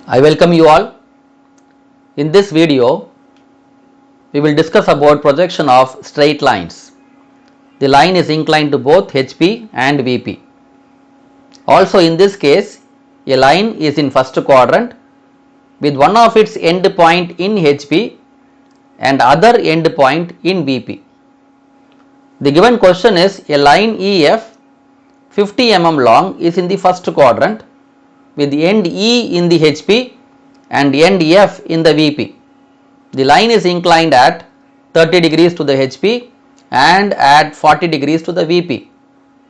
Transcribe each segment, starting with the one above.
I welcome you all. In this video, we will discuss about projection of straight lines. The line is inclined to both HP and VP. Also in this case, a line is in first quadrant with one of its end point in HP and other end point in VP. The given question is a line EF 50 mm long is in the first quadrant with end E in the HP and end F in the VP. The line is inclined at 30 degrees to the HP and at 40 degrees to the VP.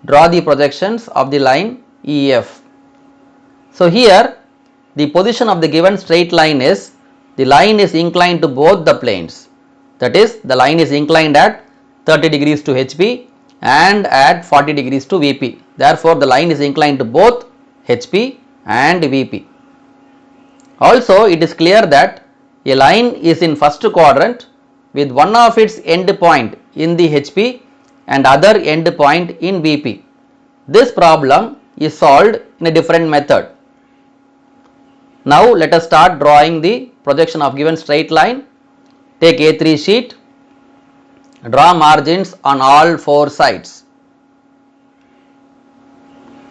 Draw the projections of the line EF. So here the position of the given straight line is the line is inclined to both the planes. That is, the line is inclined at 30 degrees to HP and at 40 degrees to VP. Therefore, the line is inclined to both HP and VP. Also, it is clear that a line is in first quadrant with one of its end point in the HP and other end point in VP. This problem is solved in a different method. Now, let us start drawing the projection of given straight line. Take A3 sheet, draw margins on all four sides.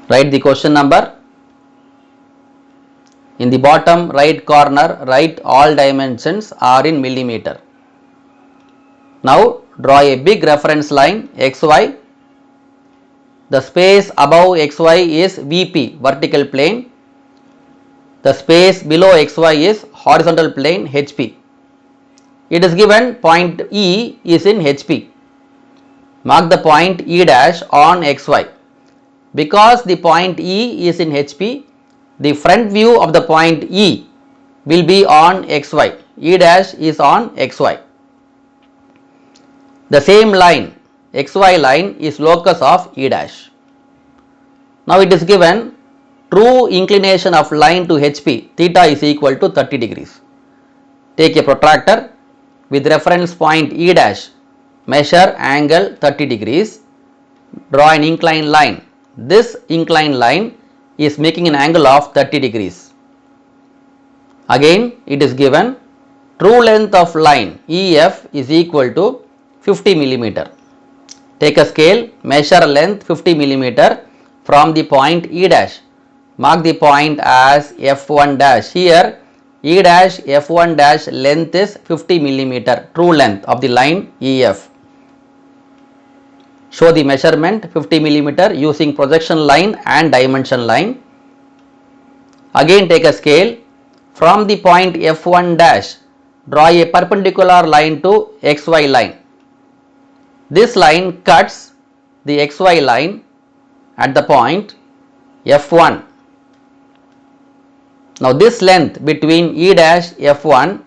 Write the question number. In the bottom right corner, write all dimensions are in millimeter. Now draw a big reference line XY. The space above XY is VP, vertical plane. The space below XY is horizontal plane HP. It is given point E is in HP. Mark the point E dash on XY. Because the point E is in HP, the front view of the point E will be on XY. E dash is on XY. The same line, XY line, is locus of E dash. Now it is given true inclination of line to HP, theta is equal to 30 degrees. Take a protractor with reference point E dash, measure angle 30 degrees, draw an inclined line. This inclined line is making an angle of 30 degrees. Again, it is given true length of line EF is equal to 50 millimeter. Take a scale, measure length 50 millimeter from the point E dash. Mark the point as F1 dash. Here E dash F1 dash length is 50 millimeter, true length of the line EF. Show the measurement 50 millimeter using projection line and dimension line. Again take a scale, from the point F1 dash draw a perpendicular line to XY line. This line cuts the XY line at the point F1. Now this length between E dash F1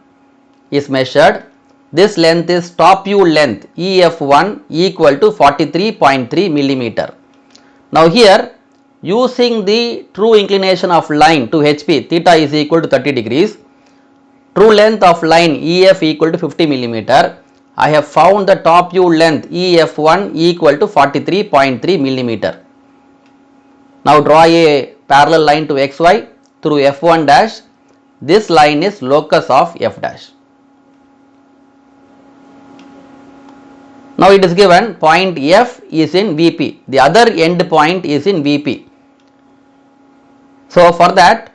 is measured. This length is top view length EF1 equal to 43.3 millimeter. Now here, using the true inclination of line to HP, theta is equal to 30 degrees, true length of line EF equal to 50 millimeter, I have found the top view length EF1 equal to 43.3 millimeter. Now draw a parallel line to XY through F1 dash. This line is locus of F dash. Now it is given point F is in VP, the other end point is in VP. So for that,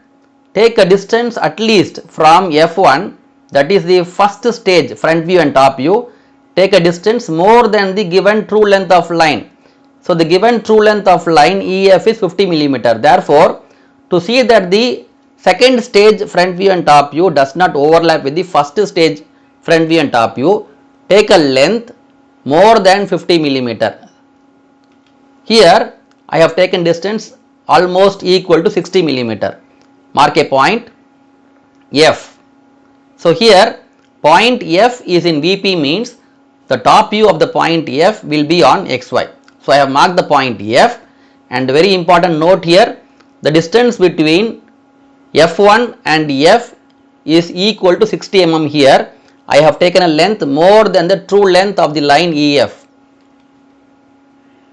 take a distance at least from F1, that is the first stage front view and top view, take a distance more than the given true length of line. So the given true length of line EF is 50 millimeter. Therefore, to see that the second stage front view and top view does not overlap with the first stage front view and top view, take a length more than 50 millimeter. Here I have taken distance almost equal to 60 millimeter. Mark a point F. So here point F is in VP means the top view of the point F will be on XY. So I have marked the point F, and very important note here, the distance between F1 and F is equal to 60 mm here. I have taken a length more than the true length of the line EF.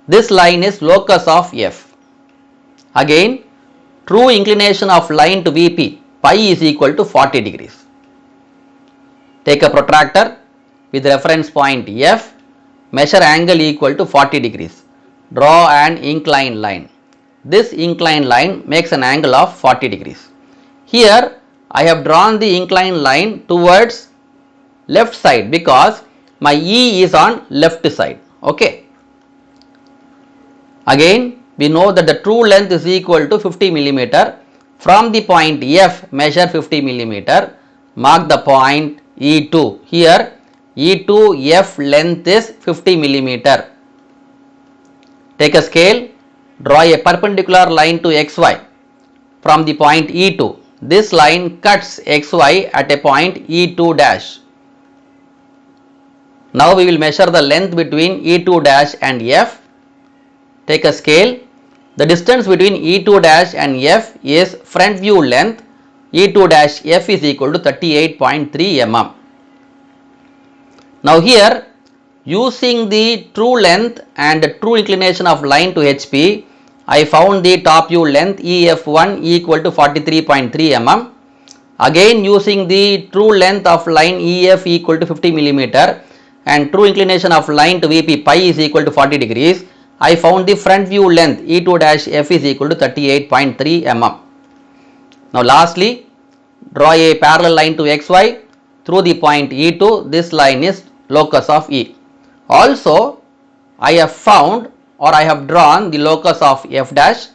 This line is locus of F. Again, true inclination of line to VP, pi is equal to 40 degrees. Take a protractor with reference point F, measure angle equal to 40 degrees. Draw an inclined line. This inclined line makes an angle of 40 degrees. Here I have drawn the inclined line towards left side because my E is on left side. Okay. Again we know that the true length is equal to 50 millimeter. From the point F measure 50 millimeter. Mark the point E2. Here E2 F length is 50 millimeter. Take a scale, draw a perpendicular line to XY from the point E2. This line cuts XY at a point E2 dash. Now we will measure the length between E2 dash and F. Take a scale. The distance between E2 dash and F is front view length. E2 dash F is equal to 38.3 mm. Now here, using the true length and true inclination of line to HP, I found the top view length EF1 equal to 43.3 mm. Again using the true length of line EF equal to 50 millimeter and true inclination of line to VP pi is equal to 40 degrees, I found the front view length E2 dash F is equal to 38.3 mm. Now lastly, draw a parallel line to XY through the point E2. This line is locus of E. Also, I have found or I have drawn the locus of F dash,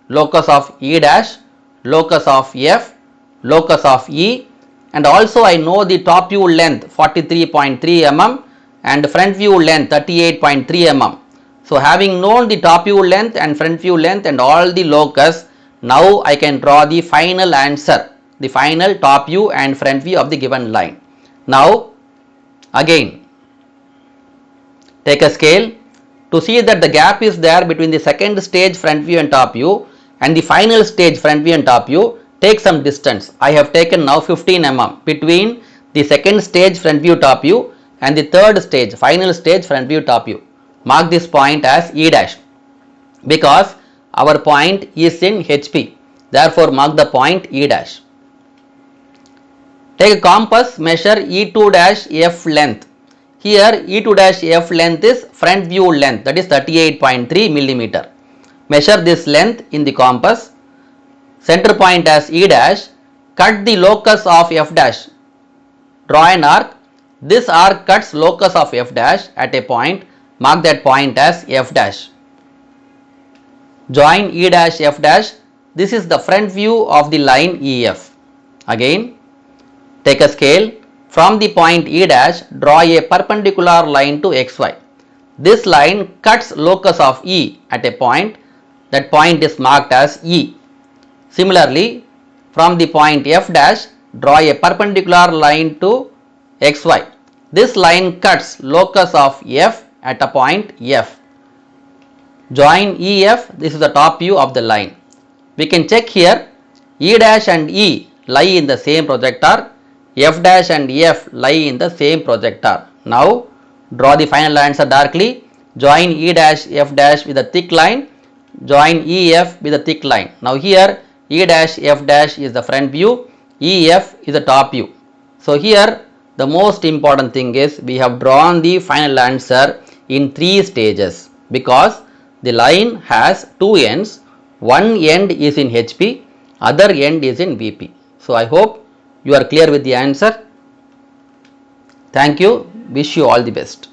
locus of E dash, locus of F, locus of E, and also I know the top view length 43.3 mm and front view length 38.3 mm. So having known the top view length and front view length and all the locus, now I can draw the final answer, the final top view and front view of the given line. Now again take a scale to see that the gap is there between the second stage front view and top view and the final stage front view and top view. Take some distance. I have taken now 15 mm between the second stage front view top view and the third stage final stage front view top view. Mark this point as E dash because our point is in HP. Therefore mark the point E dash. Take a compass, measure E2 dash F length. Here E2 dash F length is front view length, that is 38.3 millimeter. Measure this length in the compass. Center point as E dash. Cut the locus of F dash. Draw an arc. This arc cuts locus of F dash at a point. Mark that point as F dash. Join E dash F dash. This is the front view of the line EF. Again take a scale. From the point E dash, draw a perpendicular line to XY. This line cuts locus of E at a point. That point is marked as E. Similarly, from the point F dash, draw a perpendicular line to XY. This line cuts locus of F at a point F. Join EF. This is the top view of the line. We can check here. E dash and E lie in the same projector. F dash and F lie in the same projector. Now draw the final answer darkly. Join E dash F dash with a thick line. Join EF with a thick line. Now here E dash F dash is the front view. EF is the top view. So here the most important thing is we have drawn the final answer in 3 stages because the line has 2 ends. One end is in HP, other end is in VP. So I hope you are clear with the answer. Thank you. Wish you all the best.